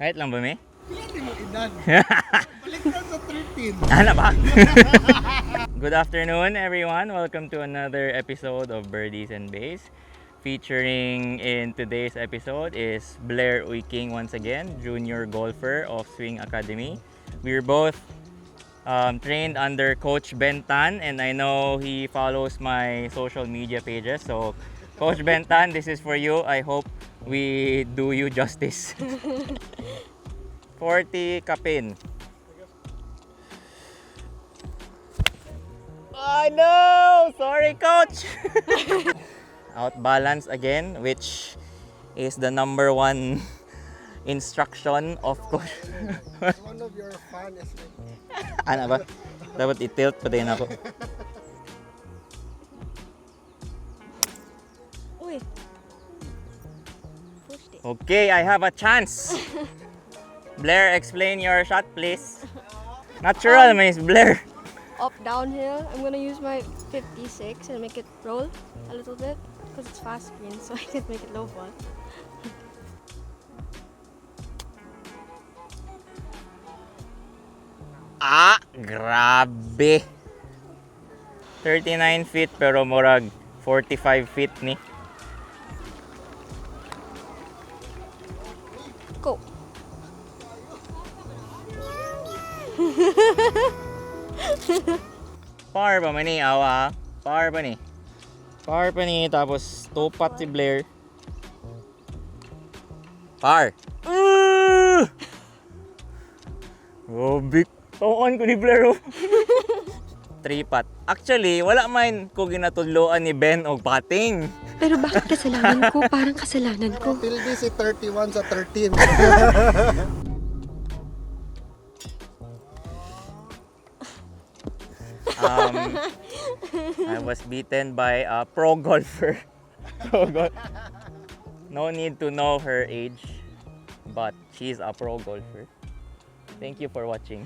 Kahit lang ba, may? Hindi mo edad. Balik na sa 13. Ano ba? Good afternoon, everyone. Welcome to another episode of Birdies and Bays. Featuring in today's episode is Blair Uiking once again, junior golfer of Swing Academy. We're both trained under Coach Ben Tan, and I know he follows my social media pages. So, Coach Ben Tan, this is for you. I hope we do you justice. 40 kapin. Oh no! Sorry, coach! Outbalance again, which is the number one instruction of coach. One of your fan is like, Ano ba? Dapat i-tilt pa din ako. Uy. Pushed it. Okay, I have a chance. Blair, explain your shot, please. Natural, Miss Blair. Up downhill. I'm gonna use my 56 and make it roll a little bit because it's fast green, so I can make it low ball. Ah, grabe. 39 feet pero murag 45 feet ni. Go. Par pa man ni, awa. Par pa ni. Par pa ni, tapos tupat si Blair. Par. Grabe. Tawaan ko ni Blair. 3 putt. Actually, wala man ko ginatudloan ni Ben og putting. Pero bakit kasalanan ko? Parang kasalanan ko. tilde si 31 sa 13. I was beaten by a pro golfer. No need to know her age, but she's a pro golfer. Thank you for watching.